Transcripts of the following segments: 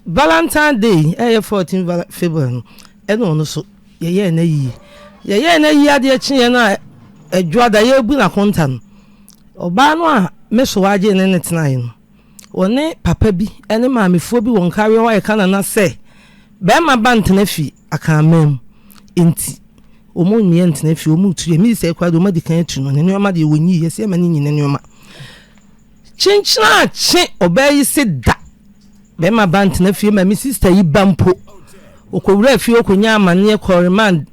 Valentine Day 14 February eno no so ye na yi ade chi na adwada ye bu na kontan oba no a meso waje ne ntena yi no woni papa bi ene maamefo bi won kare wa kana na se Berima ba ntena Fie akamam enti omo nyi ntena Fie omo tu ye mi se kwado ma dikan atu no ne nyoma de wonyi ye se ma ni nyine nyoma chinchina chi obayi se da Berima ba ntena Fie ma mi sister yi bampo okowura Fie okonya amane koremand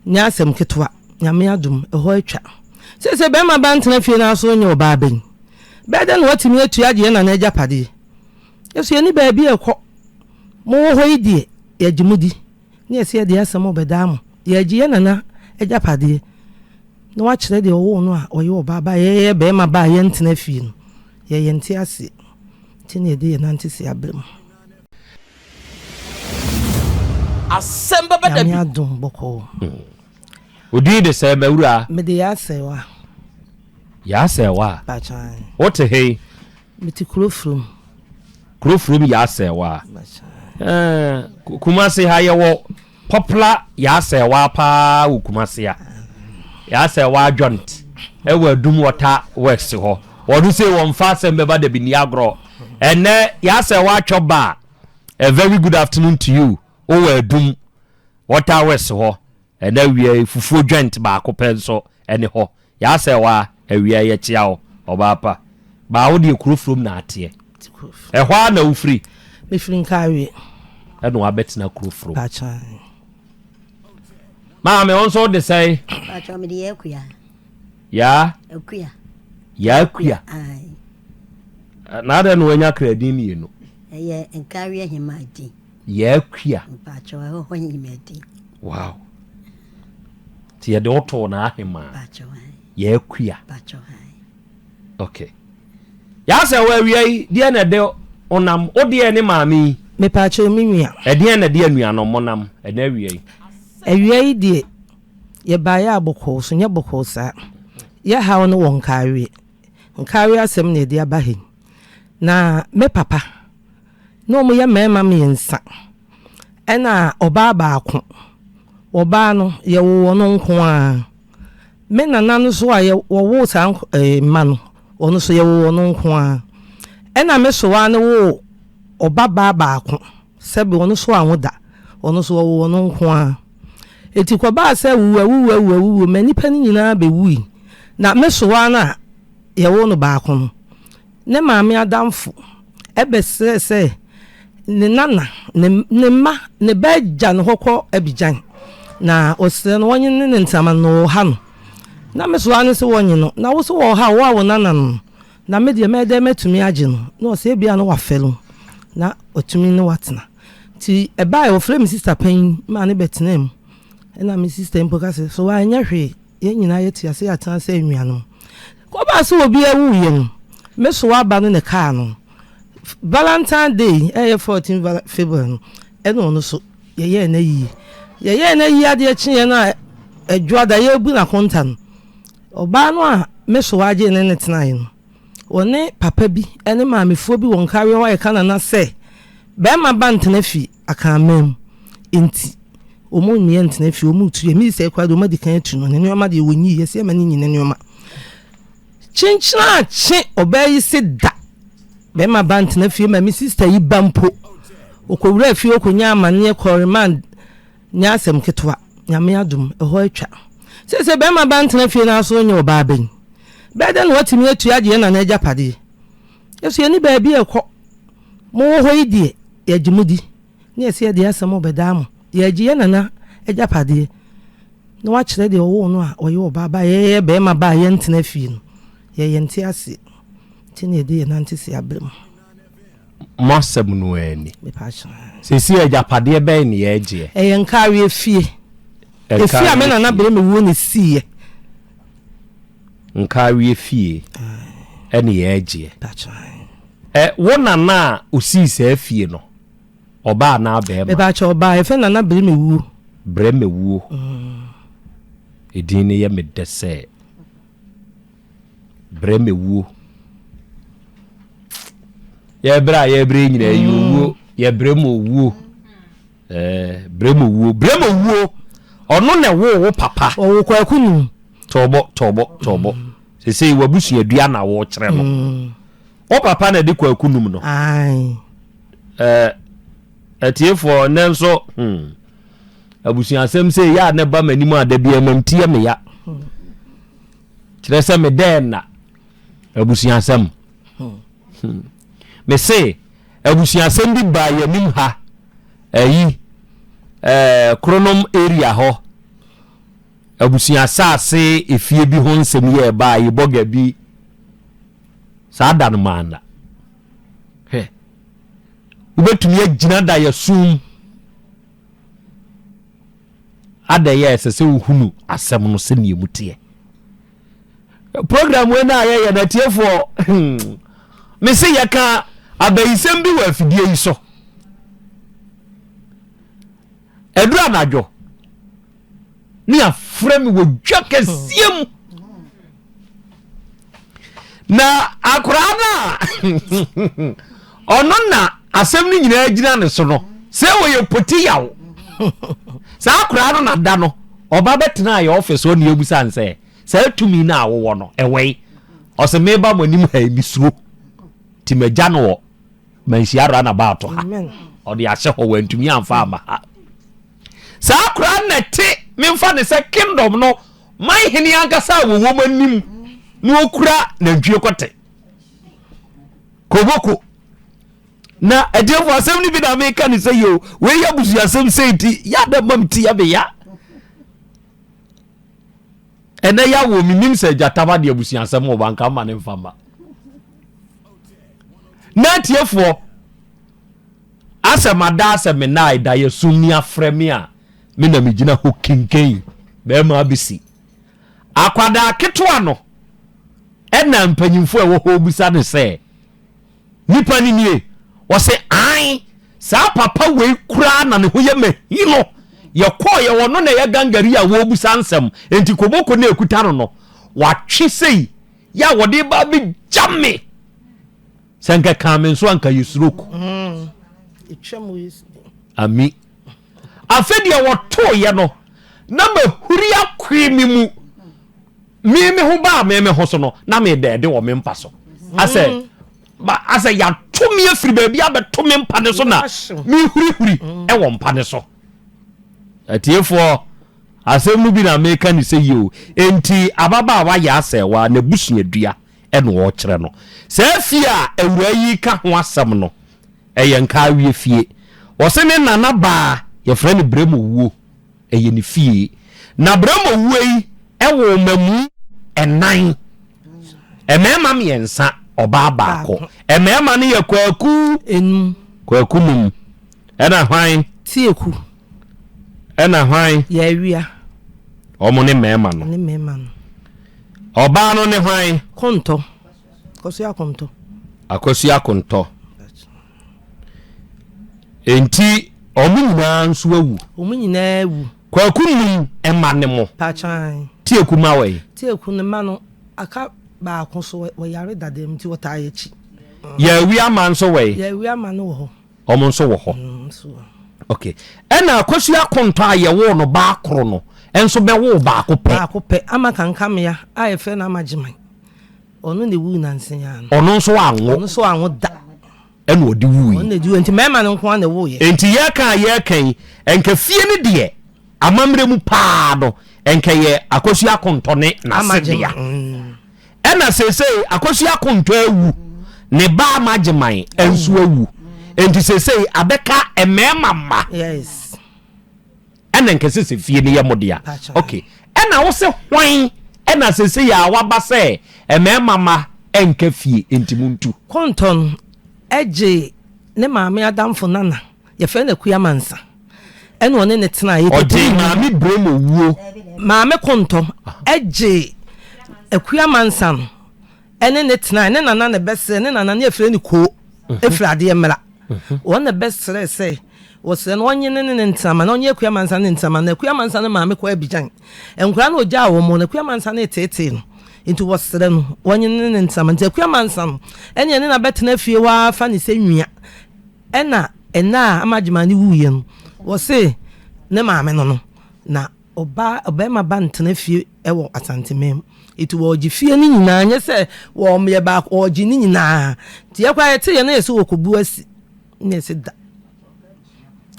nya asem ketwa nyame adum eho atwa se Berima ba ntena Fie na so nya oba ben beden watimi atu age na na ajapade yeso ye ni ba bi ekọ mo ho idie ya jimudi ni ese ya de asem obedam ya gie na na ajapade no wa kire de owo no a oye oba ba ye Berima ba ye ntena Fie no ye nti ase tini de na nti se abrem asemba bada bi adum boko odi de se mawura me de ya sewa bachan what hey meti krofrum ya sewa Kumasi ha ye wo popular ya sewa pa wo Kumasi ya sewa joint e wa dum water works ho wodu say won fa sembe ba da bi ni agro ene ya sewa choba a very good afternoon to you o wa dum water works ho ene wie fufuo joint ba ko penso ene ho ya sewa awia ye chiao obapa ba wo de kurofrom na ate ehwa na ufri me frin kawe eno abetina kurofrom pacha Maame onso de say pacha me de yakuya ya ai na da no anya kredi mi no eye enkawe himadi yakuya pacha ho himadi wow ti de oto na ahema pacha yakuya pacha okay ya se wa wiai de na de onam ode ne maami me pacha mi nwia de na de anua no monam na wiai awiai de ye baaya aboko so nya boko sa ya hawo no won kawe asem na de abahe na me papa no mo ya mema me nsa ena oba baako oba no ye wo no nko a me nana no so a ye wo sa ma no ono so ye wo no nko a ena me so wa no wo oba baako sebe ono so anwoda ono so wo no nko a eti kwa ba se wu mani pani nyina be wu na me so wa na ye wo no baako no ne maame adamfo ebe se ne nana ne ma ne beja no hokọ abijan na osere no wonye ne ntama no ha no na me so ane se wonye no na wo so wo ha wo nana no na me de me de metumi age no na o se bia no wa felo na otumi ne watena ti eba e ofre mi sister pen ma ne betenem na mi sister mpoka se so wa anya hwe ye nyina ye ti ase atan se enua no ko ba se obi ewu ye no me so wa ba no ne car no Valentine Day 14 February eno no so ye na yi ade chi na adwada ye bu na kontan oba no a me so waje ne ntena yi no woni papa bi ene maamefo bi won kare wa kana na se Berima ba ntena Fie akamam enti omo nyi ntena Fie omo tu ye mi se kwado ma dikan atu no ne nyoma de wonyi ye se ma ni nyine nyoma chinchina chi obayi se da Berima ba ntena Fie ma mi sister yi bampo okowura Fie okonya amane koremand nya asem ketwa nyame adum eho atwa se Berima ba ntena Fie na so nya oba ben beden watimi atu age na na ajapade yeso ye ni ba bi ekọ mo ho idie ya jimudi ni ese ya de asem obedam ya gie na na ajapade no wa kire de owo no a oye oba ba ye Berima ba ye ntena Fie no ye nti ase tini de na nti se abrem masem no ani me passion se ajapade be ni ye gie nkawe Fie Fie amena na Berima wo ne sie nkawe Fie ene ye gie that's wona na osi se Fie no oba na Berima me ba cha oba e fe na Berima wuo edin ye me de se Berima wuo ye bra nyina yuwo ye Berima Owuo Berima Owuo ono na wo papa o kwaku nu tobo sese wabusu adua na wo kire no o papa na de kwaku num no ai atiefo nenso abusuasem se ya ne ba manim ada bia mamtie me ya kire se me den na abusuasem me se abusuasem bi ba yanim ha ayi kronom area ho abusuasase efie bi ho nsem ye ba yi boga bi sa dan manda ubetumi agina da yasum ada yes se uhunu asem no se ne mutie program we na ya na tiefo me se yaka abayisem bi wa afidie yi so edu anajo ni afrem wo dwaka siem na akurana ono na asem ni nyina agina ne so no se wo ye poti yawo sa akurana na da no oba betena ya office oni ebusa nse sa tumi na awo no ewei ose meba monim ha ebisuro timaja no manhiara na ba to ha odi ahye ho wantumi amfa ama ha sa akurana te memfa ne se kingdom no man hini ankasa wo manim no okura na ntwie kote koboko na edefo asem ni bi na meka ni say yo we ya busu asem say ti ya da mamti ya be ya ene ya wo minim se jataba de busu asem wo banka ma ne mfama na tiefo asemada asem na ida ye sumni afremi a me na migina ho kinken be ma abisi akwada ketwa no ena mpanyimfo e wo ho busa ne se nipa ni nie wo se ai sa papa we kura na ne ho ye mahino ye ko ye wono na ye gangari a wo busa nsem enti koboko na ekuta no wa twe sei ya wode ba bi jamme senka kamen so anka yisroku itwam wis ami afedia wo to ye no na mahuri akwemi mu me ho ba me ho so no na me de wo me mpa so ase ya tumi afiri ba bia betumi mpa ne so na me huri e wo mpa ne so atiefo asem bi na meka ni se yo enti ababa wa ya asewa na busuadua e no wo kire no se fie a ewura yi ka ho asem no eye nka wie fie wo se ne nana ba ye frɛ ne Berima Owuo eye ne fie na Berima Owuo yi e wo mamu enan emema miensa oba baako emema ne ye kwaku num ena hwan tieku ena hwan ya wia omo ne mema no oba no ne hwan konto akosia konto enti omo nyina awu kwaku num ema ne mo pachan tieku mawe tieku ne ma no aka ba ko so wo yare dadem ti wota ayechi ya wia man so we ya wia man wo ho omo so wo ho okay ena akosua konto aye wo no ba kro no enso be wo ba ko pe ama kankam ya aye fe na amagiman ono ne wu na nsen ono so anwo da ena odi wu ono ne di enti mema no nko na wo ye enti ye kan enka fie ne de amamre mu pa do enka ye akosua konto ne na sedia ena sese akosua konto awu ne ba amagiman enso awu enti sese abeka emema ma yes ena nkese se fie ne ye modia okay ena wo se hwan ena sese ya waba se emema ma enka fie enti muntu konton eje ne maame adamfo nana ye fe na kuyamansa ena one ne tena ye odi maame Berima Owuo maame konton eje akuyamansa no ene ne tena ne nana ne bese ne nana ne efre ne ko efrade emra won ne bese se wose no onye ne ntama na onye akuyamansa ne ntama na akuyamansa ne maame ko abijan enkura na oja wo mo na akuyamansa ne tete no into wasere no onye ne ntama nti akuyamansa no ene ne na betena fie wa fa ne se nwia ena ɛna amagimani wuye no wo se ne maame no na obema ba ntena fie ɛwɔ asantemem itu wo gi fie ni nyina anye se wo me ba wo gi ni nyina ti yakwa yete ye na yesi wo kobu asi na yesi da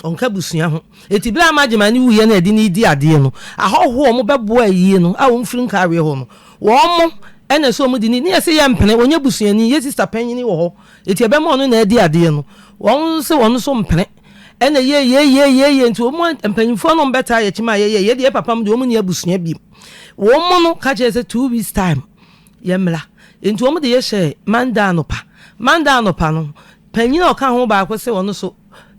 onka busua ho eti bla amagimani wuye na edi ni di ade no ahoho mo bebo ayi no a wo mfiri nkawe ho no wo mo ene so mu di ni yesi ye mpene wonya busua ni yesi sister panyini wo ho eti ebe mo no na edi ade no won se won so mpene ene ye nti wo mo empanyimfo no mbeta ye chima ye de papa m de wo mu ne abusua bi wo mo no ka che se 2 weeks time ye mla nti wo mo de ye hye manda no pa no panyina o ka ho ba ko se won so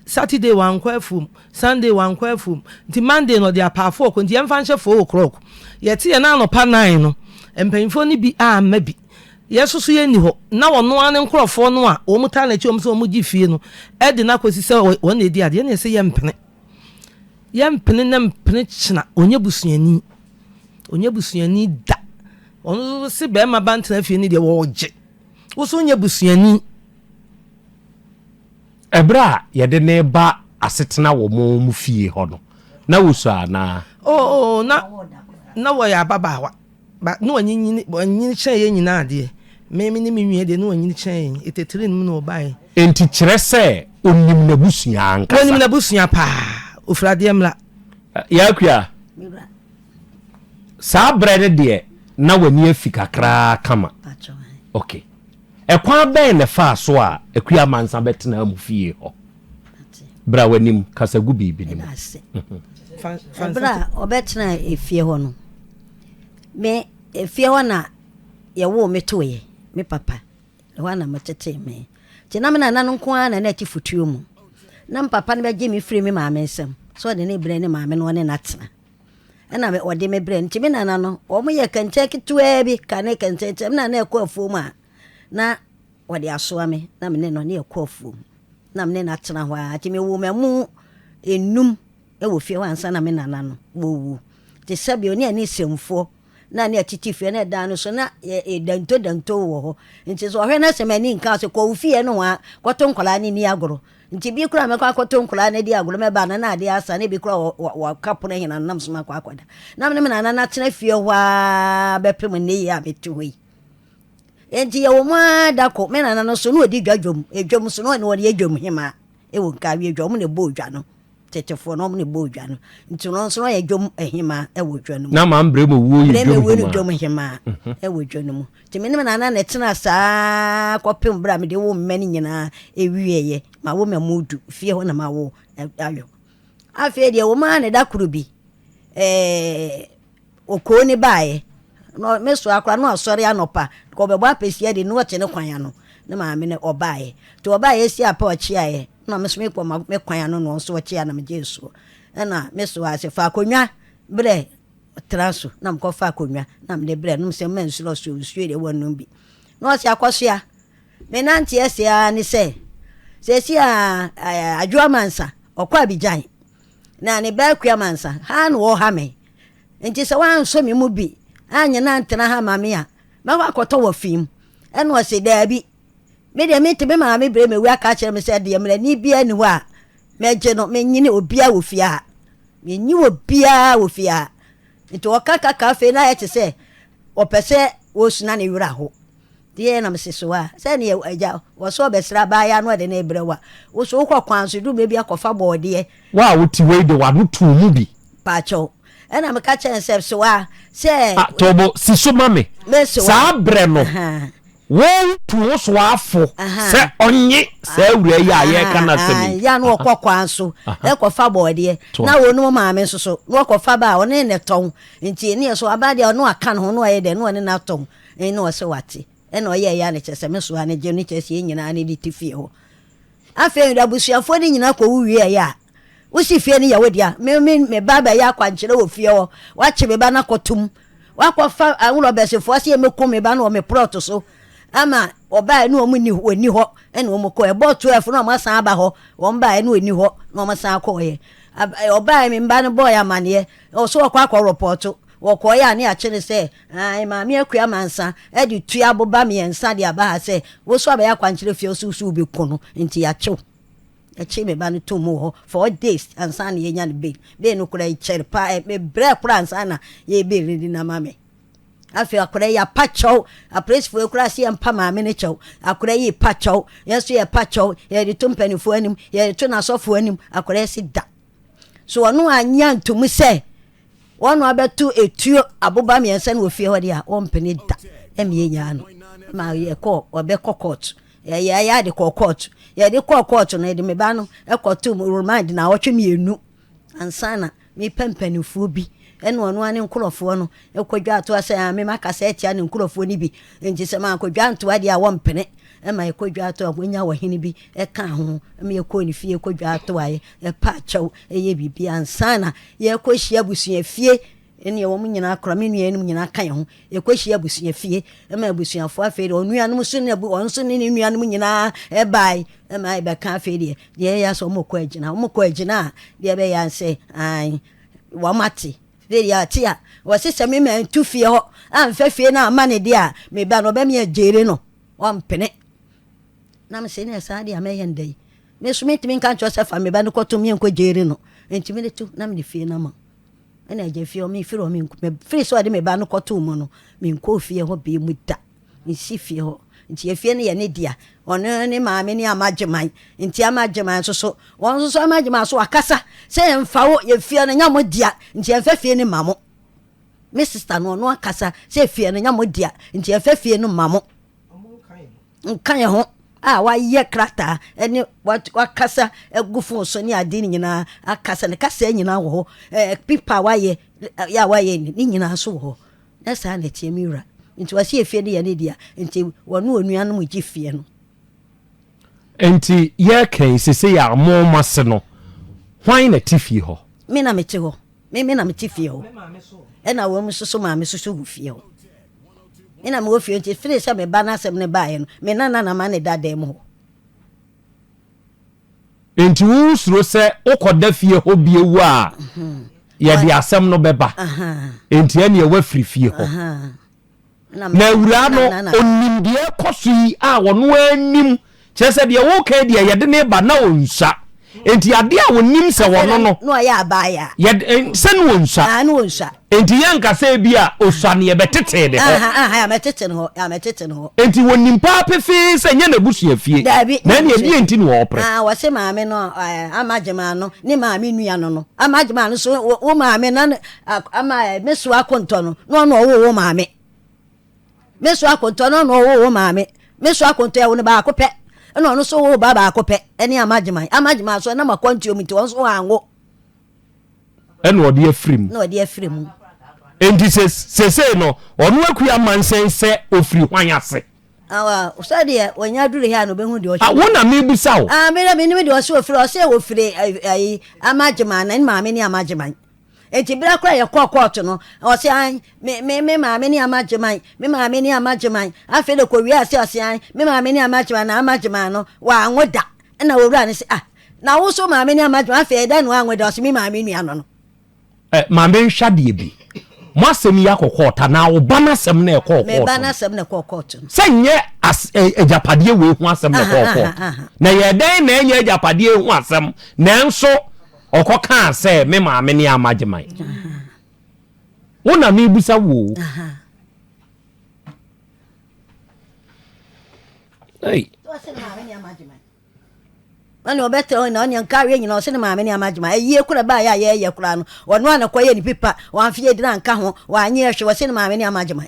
Saturday wan kwafum Sunday wan kwafum nti Monday no de apafo ko nti yemfa nhye 4 o'clock ye te ye na no pa 9 no empanyimfo ni bi a ma bi yesusu ye ni ho na wono ane nkrofo no a o muta na chi o mso o mugi fie no e de na kosi se won na edi ade na se yempene na mpene china onye busuani da ono se be ma ba ntena fie ni de wo gye wo so onye busuani ebra ye de ne ba asetena wo mu fie ho no na wosu ana na wo ya baba ba no anyini chen ye nyina ade meme ni menwie de no anyini chen etetire nim no bae enti kire se onim na busua anka onim na busua pa ofrade emla yakua sa brede de na wani afika kra kama okay ekwa ben ne fa so a akua mansa betena amu fie ho bra wanim kasagu bibi nim bra obetena efie ho no me efie ho na ye wo metoye me papa ho na matete me ti na me na nko na na ti futuo mu na papa ne beje me firi me maame nsem so de ne bre ne maame no ne natena na me ode me bre nti me na no o mo ye kente ketua bi ka ne kente me na ekọ afuo mu a na wode asoa me na me ne no ne ekọ afuo na me ne natena ho a ti me wo me mu enum e wo fie wansa na me na no wo wu ti sabi oni ani semfo na ne atiti fie na da no so na danto wo ho nti so hwe na semani nka so ko fie no wa kwato nkola ni agoro nti bi kura me kwato nkola na di agoro me ba na ade asa na bi kura wa kapo na hina nam soma kwa akwada na me na tena fie wa bepem ne ya betu hoi enti ye wo ma da ko me na no so no odi dwadwom so no ne wo ye dwom hima e wo nka wi dwom ne bo dwa no tetefo no ne bo dwa no nti no so ye dwom ehima e wo dwa no na Maame Bere mo wo yi dwom hima e wo dwa no mu ti me na tena saa kopem bra me de wo mmani nyina e wieye ma wo mamudu fie ho na ma wo ayo afi de wo ma ne da kuru bi okoo ni baaye no meso akra no asori anopa ko bebo apesia de no wote ne kwan no na maame ne obaaye to obaaye si apa ochiaye na meso me kwa me kwan no no so ochia na me jesu na meso ase fa konwa bre traso na mko fa konwa na me bre no se men so de wonu bi no se akosoa me nanti ese a ni se si adwo mansa okwa abijan na ne ba kwa mansa ha no wo ha me nti se wan so me mu bi anya na ntena ha mame a ma wa koto wa fim eno se da bi me de me te be Maame Bere me wi aka kire me se de mra ni bia ni wa me je no me nyine obia wo fia me nyi obia wo fia nti o kaka fe na ye te se opese wo suna ne wura ho die na me se so a se ne aja wo so besra ba ya no de na Bere wa wo so ko kwanso du be bia kofa boode wa wo ti we de wa no tu mu bi pacho ena me ka chen se so a se tobo si so mame sa Bere no wo tu so afo se onye se wura ya ye kana semi ya no kwakwanso e kofa boode na wo no maame so no kofa ba o ne ton nti ne so abade no aka no no ye de no ne na ton no se wate ena o ye ya ne chese me so ane je ni chese nyina ne di tifie ho afi da busuafo ni nyina ko wuwie ya wo si fie ni ya wodia me baba ya kwankire wo fie ho wa che me ba na kotum wa kofa awulo besefo se me ko me ba na o me prot so ama oba enu omu ni oni ho ena omu ko ebo 12 na ma san aba ho won ba enu oni ho na ma san ko ye oba mi mba no boy amane o so kwa report wo ko ya ni a kire se ai maame akua mansa e di tua boba me ensa de aba ha se wo so aba ya kwankire fie osusu bi ko no nti ya chew echi me ba no to mu ho 4 days ansa na ye nya no be no kura ichere pa me bre kura ansa na ye be redi na mame afi akura ya pacho apresifo ekura se empa maame ne chew akura yi pacho yeso ye pacho ye de to mpanifo anim ye de to na sofo anim akura se da so ono anya ntum se wono abetu etuo aboba miensa na ofie ho de a wompene da eme nya no ma ye ko obe court ya de court ya de court no de me ba no ekoto remind na wotwe mienu ansana me pempanifuo bi ene ono ane nkurofo no ekwadwa ato ase me makasa etia ne nkurofo ni bi nti se ma akwadwa nto ade a wompene ema ekwadwa ato abonya wahene bi eka ho me ekɔ ni fie ekwadwa ato aye epa chaw eye bibi ansana ye kɔhia busua fie ene ye wo nyina akora me nua enum nyina kan ho ye kɔhia busua fie ema busuafo afeede onuanom so ne onso ne nuanom nyina ebai ema ebe kan afeede ye ya so mokɔ agina de be ya nse ai wamati de ya tia wo sese me man tu fie ho amfa fie na ama ne de a me ba no be me agere no wampene na me se ne sa de ameyen dai me sumiti min kan chose fa me ba no koto me enko jere no enti me de tu na me de fie na ma ena je fie o me firo me free so de me ba no koto mu no me enko fie ho be mu da me si fie ho nti efie ne ye ne dia ono ne maame ne amageman nti amageman so won so amageman so akasa se emfa wo ye fie ne nyamo dia nti emfa fie ne mamo me sister no no akasa se fie ne nyamo dia nti emfa fie ne mamo nkan ye ho wa ye krata ene wakasa egufo so ne ade nyina akasa ne kasa nyina wo ho pipa wa ye ni nyina so wo na sa na tie miura nti wasi efie ne ye ne dia nti wonu onuanom gi fie no enti ye kan sese ya mo mase no hwan na tifie ho me na mete ho me na mete fie ho ena wo musoso maame soso gu fie ho ina mo fie nti fire se me ba na asem ne ba ye no me na ma ne dada mo ho enti wo suro se ukoda fie ho biewu a ye de asem no beba enti ene ye wa firi fie ho na wura no onimdie koso yi a wono anim chese de wo ka de ye de ne ba na onsa enti ade a wonim se wono no ya abaya ye se no onsa no onsa enti yanka se bia osua ne ye betete de ho ya metete no enti wonim pa pefe se nya na busua fie na ne ye enti no opre wo se maame no amagema no ne maame nua no amagema no so wo maame na ama meso akonto no wo maame meso akonto no wo maame meso akonto ya wo ne ba akopɛ eno no so wo baba akopɛ ene amagema so na makonto omiti won so anwo eno ode afrim na ode afrim enti se no ono akua mansen se ofiri hwan ase usade onya dure ha no behu de o wona me bisa wo me ni me de o se ofiri ai amagema na ni maame ni amagema enti bra kra ye kokot no o se an me maame ni amagema me maame ni amagema afi de ko wi ase an me maame ni amagema na amagema no wa anwoda na wura ne se na wo so maame ni amagema afi da no anwoda o se me maame nua no maame hwade bi mo asem ya kokota na wo ba na sem na ekokot me ba na sem na kokot senye ejapade we hu asem na kokot na ye den na enye ejapade hu asem na enso okoka se me maame ni amageman wona me busa wo hey to se maame ni amageman ani obeto na oni nkawe nyina o se maame ni amagema eyie kura ba ya ye kura no ono ana koye ni pipa wan fie dina nka ho wa anye hwe o se maame ni amagema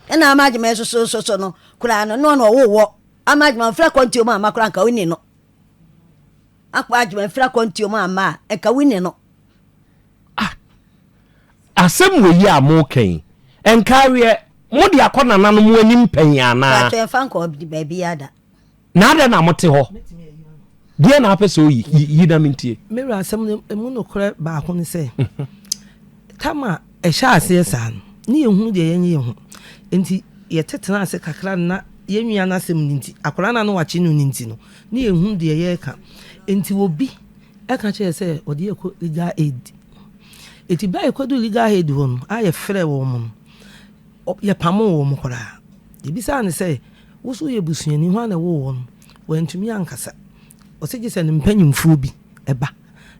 ena amagema so no kura no no wo amagema fra konti o ma makura nka wini no akwa agema fra konti o ma eka wini no asem wo yi amokan enkawe modi akona nanu mu anim panyana ba to enfa nka obi ba bia da na ada na mote ho die na apese oyi yi na mintie mera asem mu no kore ba ho ne se tama ehya ase san ne yehu de yenye yehu enti ye tetena ase kakra na yenwia na asem ninti akora na no wachi no ninti no ne yehu de ye ka enti obi eka che se odi ekọ legal aid eti ba ekọ do legal aid ho no aye frɛ wo mu ye pamo wo mu kora de bisa ne se woso ye busuani ho na wo no wantumi ankasa ɔsɛ gye sɛ ne mpanyimfoɔ bi ɛba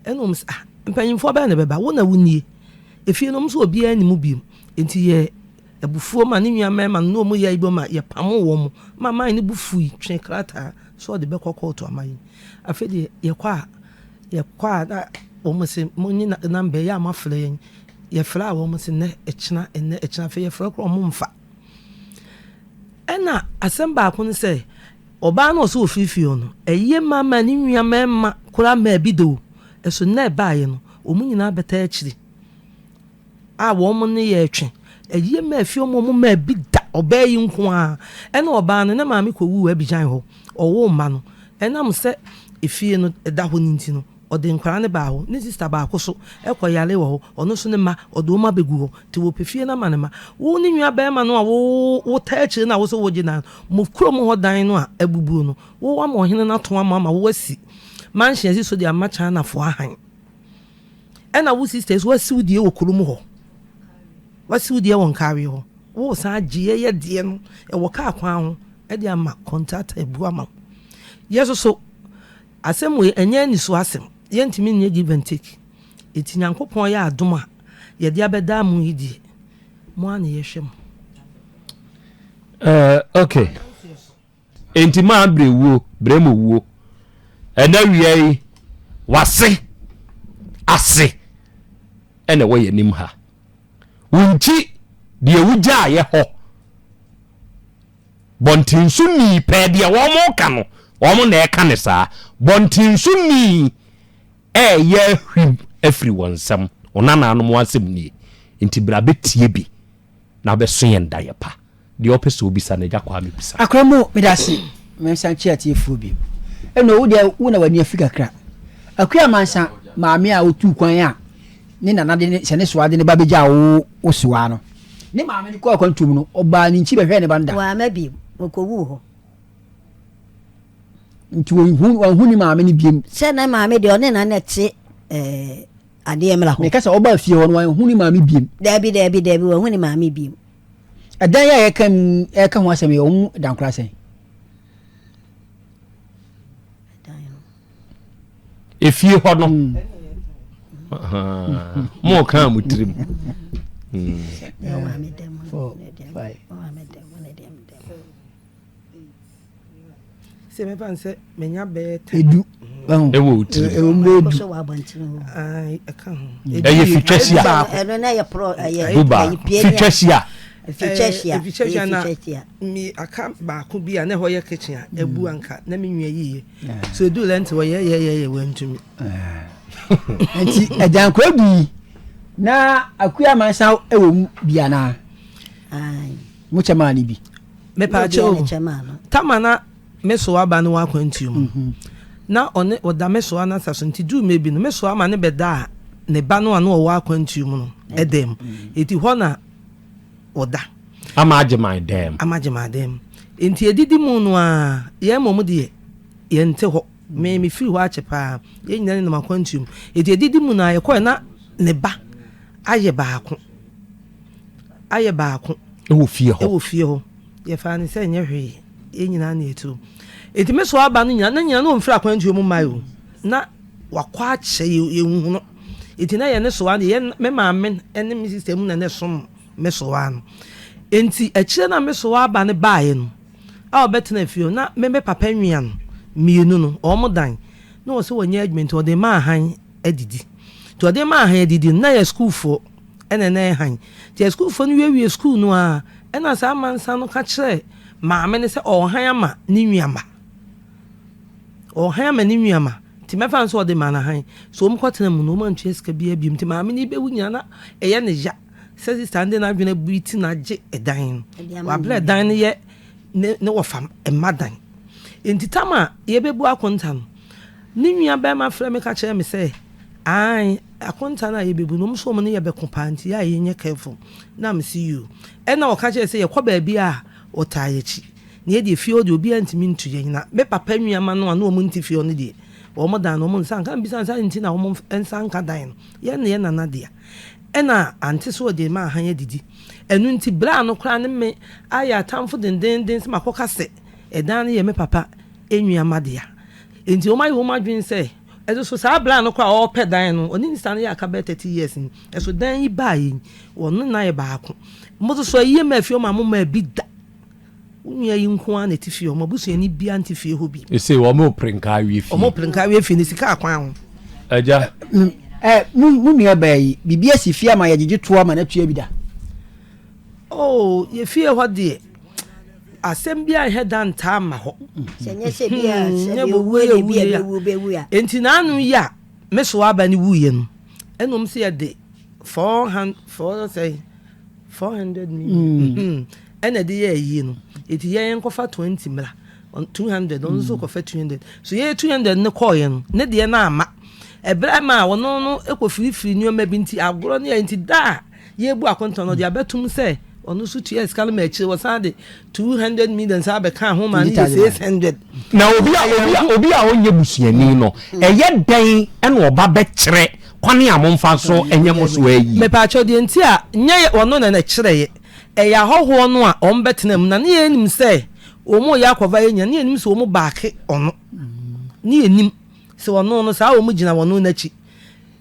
ɛna ɔmo sɛ mpanyimfoɔ bɛyɛ ne bɛba wo na wonie efie no nso obi ani mu bi enti yɛ abufuo ma ne nua mɛma no ɔmo yɛ ibo ma yɛ pamo wɔ mo ma man ne bufui twe krata so ɔde bɛkɔ kɔɔto aman afɛ de yɛkɔ a na ɔmo sɛ mo nyi na mbɛ yɛ amafrɛ yɛn yɛfrɛ a wɔn sɛ nɛ ɛkyina fɛ yɛfrɛ korɔ ɔmo mfa ɛna asɛm baako no sɛ ɔbaa no ɔsɛ ofifie no ɛyɛ mama ne nua mɛma kora ma bi do ɛso na ɛbaayɛ no ɔmo nyinaa bɛta akyiri a wɔn ne yɛ atwe ɛyɛ ma afie ɔmo ma bi da ɔbaa yi nko a ɛna ɔbaa no ne maame kɔ wu abigyan hɔ ɔwɔ mma no ɛnam sɛ efie no ɛda hɔ ne nti no ɔde nkwara ne baa hɔ ne sister baako so ɛkɔ yale wɔ hɔ ɔno so ne ma ɔde ɔma bɛgu hɔ te wɔ pefie na ma ne ma wo ne nua bɛrima no a wo taa akyire no a wo sɛ wo gyina mo kurom hɔ dan no a abubuo no wo ama ɔhene no ato ama wo asi manhyɛ si so de ama China fo ahan ɛna wo sisters wasi wo die wɔ kurom hɔ wasi wo die wɔ nkawe hɔ wo san gye yɛ die no ɛwɔ kaa kwan ho ɛde ama contract ebu ama yeso so asɛm we ɛnyɛ ni so asɛm yɛntimi nyɛ give and take eti Nyankopɔn yɛ adom a yɛde abɛda mu yi die mo ana yɛhwɛ mo okay enti ma Berima wuo ɛna wiɛ yi wase ase ɛna wɔyɛ nim ha wunti de wugya yɛ hɔ bontinsu ni pɛ de wɔn ka no wɔn na ɛka ne saa bontinsu ni ɛyɛ hwim afiri wɔn nsam onana no mo asɛm nie nti bra betie bi na bɛso yɛn da yɛ pa deɛ ɔpɛ sɛ obi sa na gya kwa me bisa akramo medase memsan chiati efu bi ɛno wo de wo na wani afika kra akua mansa maame a otu kwan a ne nana de ne sene soade ne ba begya wo soa no ne maame ne kɔ akwantum no ɔba ne nchi bɛhwɛ ne banda wa ma bi okowu hɔ nti wo ni maame ne biem sɛ na maame de ɔne na nete ade emla ho me kasa ɔba fie hɔ no wo ni maame biem dabi wo ni maame biem adan ya yɛka ho asɛm yɛ wo dankora sɛn efie hɔ no mo ka mo tirim se me pan se menya be edu ewo tirim so wa bantin ai aka ho ɛyɛ fitwasia ɛno na yɛ pro duba fitwasia fitwasia na mi aka baako bi a na hɔ yɛ kitchen a ebu anka na me nwa yiye so edu lent wɔ yɛ wantumi nti ajankwa bi na akua mansa ɛwɔ mu bia na ai mo chama ni bi me pa cho tamana meso aba no akwantium na one oda meso ana saso nti du mebi no meso ama ne beda ne ba no ana wɔ akwantium no edem eti hɔ na oda amagyeman dem enti edidi mu no a ye mom de ye nte hɔ me firi hɔ achepa ye nyina ne makwantium eti edidi mu na ye kɔ na ne ba ayɛ baako ɛwɔ fie hɔ ye fa ne sɛ nyɛ hwee ye nyina na etu eti meso aba no nyina no mfiri akwantuo mu mayo na wakɔ akyɛ ye hu no eti na ye ne so an ye me maame ene me sister mu na ne som meso an enti akyire na meso aba ne baaye no a obetena fie na me papa nwia no mienu no omo dan na wo se wonye adwumenti o de ma han adidi to de ma han adidi na ya school fo ene na han ti school fo no wie school no a ena sa mansa no ka kire maame ne se o han ama ni nwia ma ti mefa nso o de ma na han so om kwatena mu no ma ntwe ska bia biem ti maame ni bewu nya na eye ne ja se stand na adwena buiti na je edan wa ble dan ne ye ne wo fam emadan entitama ye bebu akonta no ni nwia ba ma frɛ me ka kire me se ai akonta na ye bebu no mso mo ne ye be kompanti ya ye nye careful na me see you na wo ka kire se ye kɔ ba bia a o tayechi ne ye de fie o de obi antimi ntu ye na me papa nwia ma no na o mo nti fie o ne de o mo dan no mo nsan kan bisa nsan nti na o mo nsan ka dan no ye ne ye nana de ena ante so de ma han adidi enu nti bra no kra ne me aya tamfo denden se makoka se edan ne ye me papa enwia madea enti o mai wo madwin say ezo so sa bla no kwa o pɛ dan no oni nsa no ya ka be 30 years ni eso dan yi ba yi wono na ye ba ko mo so yi ma fie o ma mo ma bi da unya yi nko an eti fie o ma busu ani bia nti fie ho bi e say wo mo prenka wi fie o mo prenka wi fie ni sika akwan ho aja mu nua ba yi bibia si fie ma ye gege to ma na tua bi da oh ye fie ho de asem bia he dan ta ma ho senye se bia se be wu ya enti na anu ya me so aba ni wu ye no enom se ye de 400 million ena de ye yi no eti ye enkofa 20 mla 200 on so kofa 200 so ye 200 ne call ye no ne de na ama ebra ma wono no ekofirifiri ni o ma binti agoro ne enti da ye bu akonto no de abetum se ono so tu eskal ma echi was ade 200 million sa be kan ho ma ni 600 na obi a onye busuani no eye dan ena oba be kire kwane amomfa so enye mo so ayi me pa cho de enti a nye ono na kire ye eya hoho no a on betenam na ne enim se omo ya kwava enya ne enim se omo baake ono ne enim se ono no sa omo gina wono na chi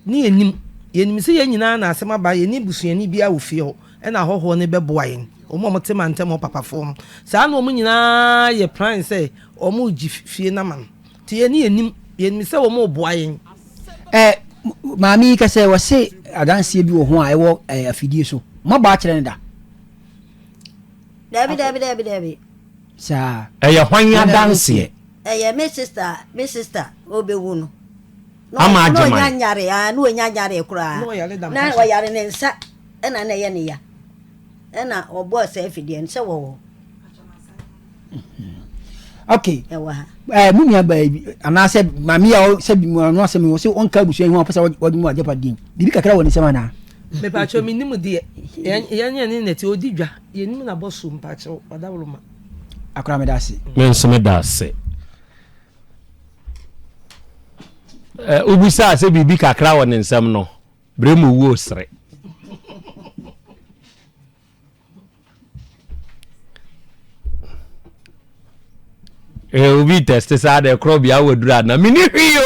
ne enim se ye nyina na asema ba ye ni busuani bia wo fie ho ena hoho ne beboa yen omo mo tema ntem papa fom sa na omo nyina ye plan se omo gi fie na man ti ye ne enim se omo boa yen maami ka se wose adanse bi wo ho a ewo afidie so ma ba kire ne da Dabi. Sa. Eye hwan ya dance. Eye me sister obewu no. Ama no ajema. nyanyare no nyanyare kura. Na wa yare ne nsa ena na ye ne ya. Ena obo se afidie nse wo. Okay. Ewa ha. Mu nya ba ana se mami ya se bi mu no se mi wo se onka busu ehun apesa wodi mu ajepa din. Bibi kakra woni se mana. Me pa cho mi nimu de yenye ni neti odidwa ye nimu na bosu mpa cho wadawroma akra me dase men so me dase ubisa se bibi kakra woni nsem no Berima Owuo sere ubi test sa de kro bia wadura na mini hwio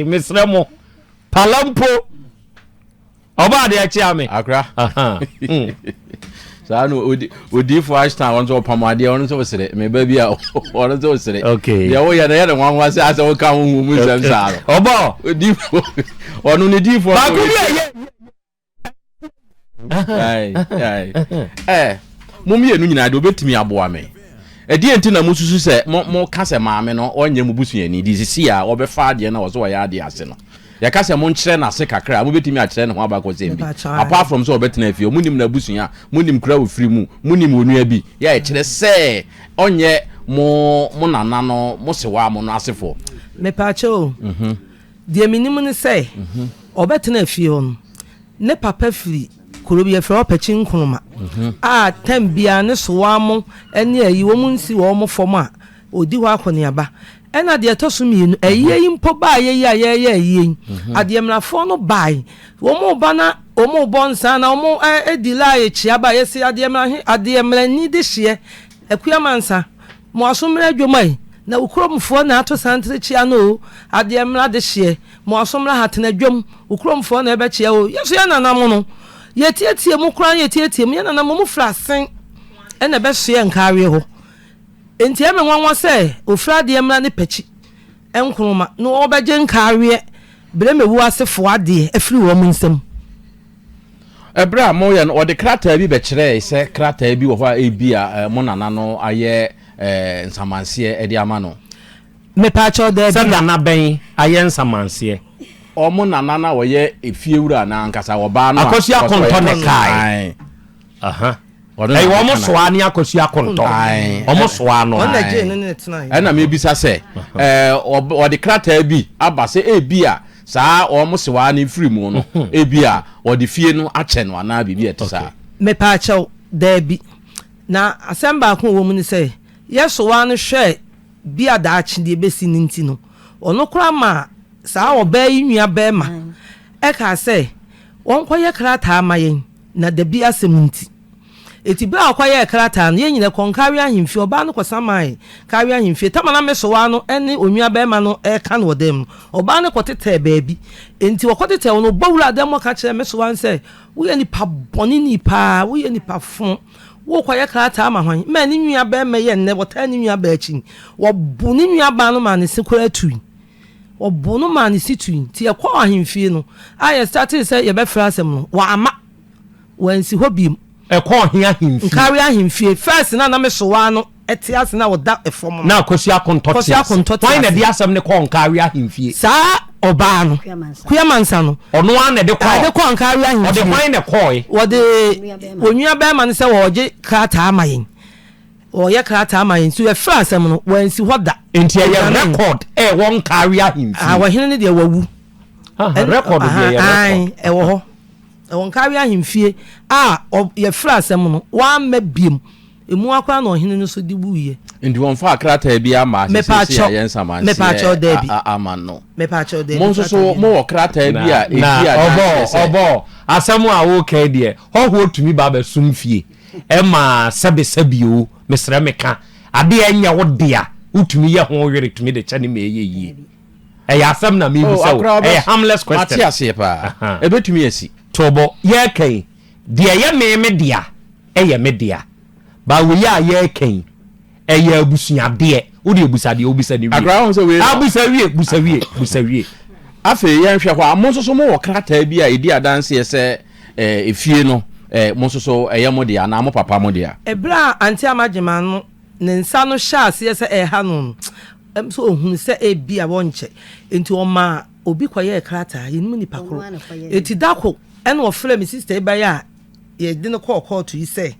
misramo palampo oba de achi ame akra sa no odi for ashtan won so pamade won so sere me ba bia won so sere okay ya wo ya na ya nwanwa se asa wo ka hu mu sem sa oba odi won ni di for ba ku ai mumie nu nyina de obetimi aboa me edi enti na mususu se mo ka se maame no onye mu busuani di sisi a obefa ade na wo so ya ade ase no ya ka se mo nkyere na se kakra mo betimi a kyere ne ho abako zembi apart from so obetena afie munim na busua munim kura wo firi mu munim onua bi ya e kyere se onye mo nana no mo se wa mo no asefo me pa cho de minim ne se obetena afie on ne papa firi kurobia fra opachi nkroma a tambia ne soamo ene ayi wo munsi wo mo fom a odi ho akoniaba ena de etosumi ayi mpo ba ayi ade mrafo no bai wo mo bana wo mo bonsa na wo mo edila ye chiaba yesi ade mra ni de hye akuamansa mo asomra adwomai na ukromfo na ato santre chia no ade mra de hye mo asomra hatena dwom ukromfo na ebe chia o yeso ya nanam no yetietie mu kran yetietie mu yana na mu frasen ena be hye nkawe ho enti eme nwanwa se ofra de mra ne pachi enkroma no obeje nkawe Berima Owuo asefo ade afiri wo mu nsem ebra mo ye no de krata bi be kire se krata bi wo fa ebia mo nana no aye nsamanse edi ama no me pa cho de se nana ben aye nsamanse omo nana na wo ye efie wura na nkasa wo ba no akosi akonto ne kai aha ai wo mo soa ni akosi akonto o mo soa no on je ne tena ana me bisa se o de krata bi aba se ebia saa o mo soa ni free mu no ebia o de fie no ache no ana bibi etisa me pa cho de bi na asemba ko wo mu ni se yeso no hwe bi adaachi de besi ninti no ono kura ma saa oba yi nua Berima e ka se won koye krata amayen na de bi asemunti eti bra akwaya krata no yenyina konkari ahemfie oba no kosamai kari ahemfie tamana mesowa no ene onua bema no e ka no dem oba no kotete baabi enti wokotete no bawura dem ka kire mesowa nse wo ye nipa boni nipa wo ye nipa fon wo kwaya krata ama hwan ma ni nua bema ye nne wota ni nua ba achi wo bu ni nua ba no ma ne sekura tui wo bu no ma ne situi ti ekwa ahemfie no aye started say ye be fra asem no wa ama wansi hobim ekọ hia himfi nkari ahimfie first na mesowa no etias na woda efom na akosi akontotia why na dia asem ne kọ nkari ahimfie sa oba no kuyamansa no ono an na de kọ nkari ahimfie ode why na kọ wode onua ba ma ne se wo je krata amayin o ye krata amayin so e fra asem no wansi hoda enti ye record won nkari ahimfie wa hene ne de wawu record de ye e wo ho won kari ahemfie ye fra asem no wa ma biem emu akwa na ohene no so di buye ndi won fa krata bi ama sisi ya yensa man me pa cho debi ama no me pa cho debi mo so mo wo krata bi a obo asem a wo kai de ho otumi ba ba sumfie e ma sebio mesra meka ade anya wo dia utumi ye ho were tumi de chane me ye ya asem na me bi so harmless question Matias pa ebetumi asi tobo ye kan de ye me dia ye me dia ba we ya ye kan ye abusuade wo de abusade obusade wi agra so we busawie afi ye hwe kwa mo so mo wo krata bi a edi adanse se efie no mo so eye mo dia na mo papa mo dia ebra anti amagema no ne nsa no hya ase se ha no so ohun se bia wonche enti o ma obi kwaye krata yinmu ni pakro eti dako ene o frɛ me sister ba ya ye de no call to yi se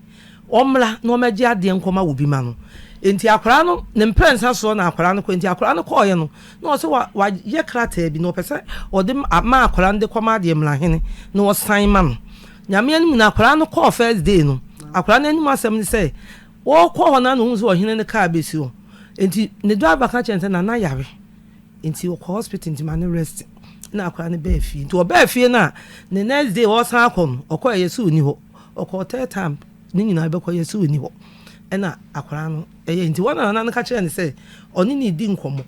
omla no maji ade nkoma wo bi ma no enti akwara no ne mpensa so na akwara no enti akwara no call ye no no so wa ye krata bi no pese o de ma akwara nde koma ade mla hene no san ma no nyame anim na akwara no call first day no akwara no anim asem ni se wo call na no hu so hene ne ka besi o enti ne driver ka chente na yare enti wo hospital enti man rest na akwara ne be fie enti wo be fie na the next day wo san akon okọ yesu ni ho okọ third time ni nyina be kọ yesu ni ho na akwara no enti wona na ka chere ne se oni ni di nkomo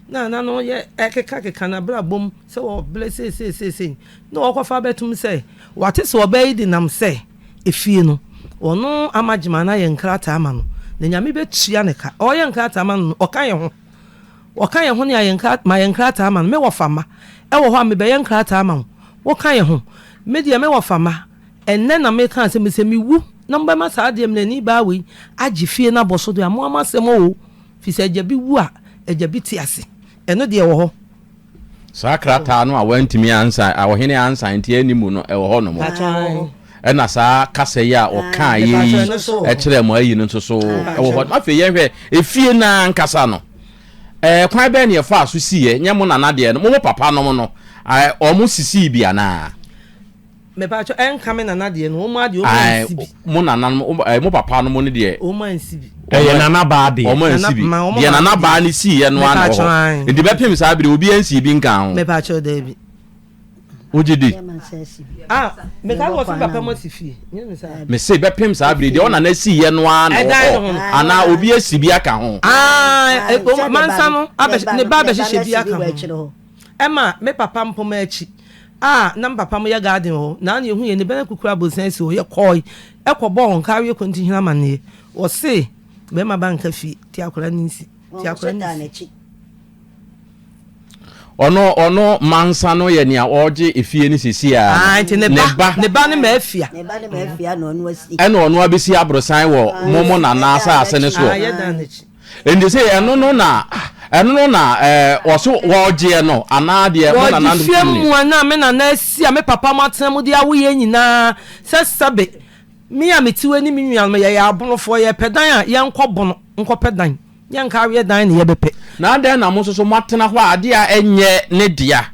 na no ye ekeka na bra bom se wo bless se no okọ fa betum se wate se wo be di nam se efie no ono amagima na ye nkrata ama no na nyame betua ne ka o ye nkrata ama no oka ye ho ne ye nkrata ma ye nkrata ama no me wo fama e wo ho a me be ye nkrata ama wo ka ye ho me dia me wo fama enne na me kan se me se me wu na mba ma sa de me ni ba we agi fie na boso do amo amasem o fi se agya bi wu a agya bi ti ase eno de wo ho sa krata no a wantimi ansa a wo hene ansa nti animu no e wo ho no mo ena sa kasa ya o kan yi e kire mo ayi no so e wo ho afi ye hwe efie na nkasa no kwan be ne e fa so siye nye mo nana de no mo papa no no o mo sisi bia na me pa cho en kame nana de no mo ade o sibi mo nana mo papa no mo ne de o man sibi ye nana ba de o man sibi de nana ba ni siye no an ho ndi be pem sa bi obi ansi bi nkan ho me pa cho de bi ojidi me ka wo fi papa mo sifie me say be pem sa bi de ona na siye no an ana obi asi bi aka ho mansa no ne ba be hye bi aka ho ema me papa mpoma achi na papa mo ya garden ho na na ehu ye ne bena kukura bosan si ho ye koi ekobo on kawe konti hina mane wo se be ma banka fi ti akora ninsi ti akora ninsi ono mansa no ye nia oje efie ni sisi a ne ba ne mafia no onu asi ono abesi abrosan wo momo na na asa ne so ndi say eno no na oso woje no ana de mo na na ndo fie mu na me na na si a me papa matena mu de awo ye nyina se sabe mi a metiwe ni mi nwan me ye abonofo ye pedan a ye nkobono nkopedan ye nkawe dan ne ye bepe na den na mo so matena ho ade a enye ne dia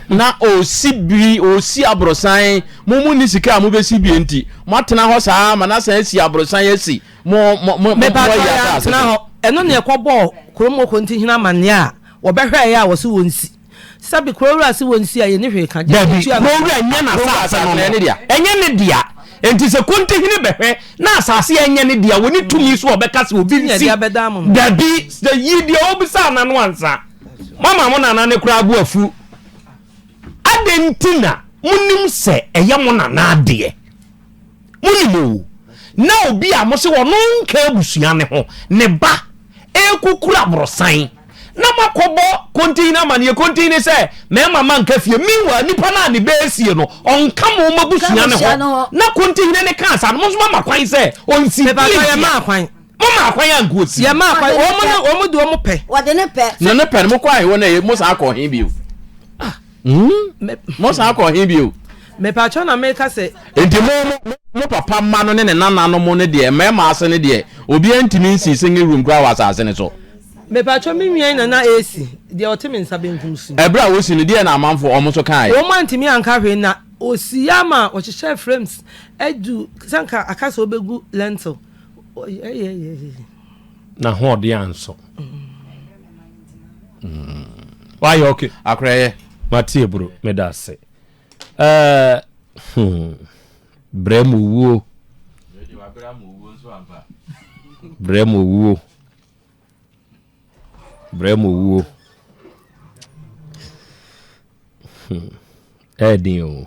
na osi abrosan mo ni sika mo be si bi enti matena ho saa ma na san si abrosan ye si mo ya tena ho eno ne ekobo kromo konti hina mane a wo behwe ya wo so wonsi sabi krowura si wonsi a ye ne hwe ka je krowura nya na sa no enye ne dia enti se konte hene behwe na asase enye ne dia woni tumi so obeka se obi nsi dabi the yidi obisa na no ansa mama mo nana ne kura abu afu adentina munim se eye mo nana ade munimu na obi a mo se wono nka abusua ne ho ne ba ekukura brosan na makobo kontina mane kontina se me mama nka fie minwa nipa na ne beesie no onka mo mabusua ne ho na kontina ne kansa no mo so mama kwan se onsi me ba ya ma kwan mama kwan ya nkosi ya ma kwan o mo do mo pe wode ne pe no ne pe mo kwan wo na ye mo sa akọ hin bio mo sa akọ hin bio me pa cho na me ka se enti mo papa ma no ne nana no mo ne de me ma ase ne de obi antimi nsi singing room kwa wasa ase ne so me pa cho me nwan na AC de otimi nsabe nkunsu ebra wo si ne de na amanfo o mo so kan o man timi anka hwe na osiyama o chehye frames edu sanka akasa obegu lentil na ho de anso why okay akreye matie bro me da se Berima Owuo Berima Owuo edin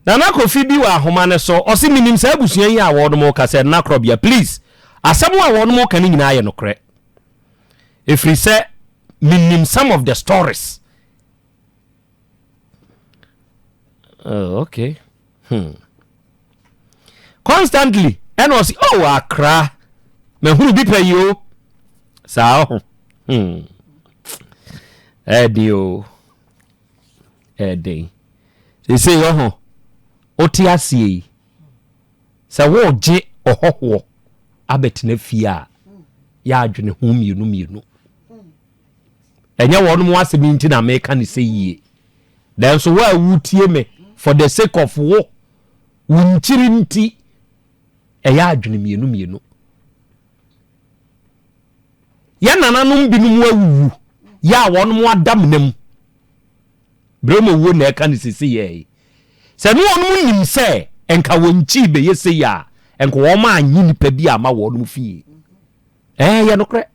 Nana Kofi bi wa ahoma ne so osi minim sa abusua yi a wodo mo ka se na krobia please asemu a wodo mo ka ni nyina ye no kre if we say minim some of the stories okay constantly and was Accra me huru bi pe yo sa edio they say yo oti asie sa wo je ohoho abetena fie a ya adwene hu mienu enye wonu mo asemi nti na America ni say yie then so wa wutie me for the sake of wo wunchiri nti ya adwene mienu ya nananum binum awu ya wonu mo adam nam Berima Owuo na eka ni say ye se no wonu nim se enka wonchi be yese ya enko wo ma anyi nipa bi ama wonu fie ye no kre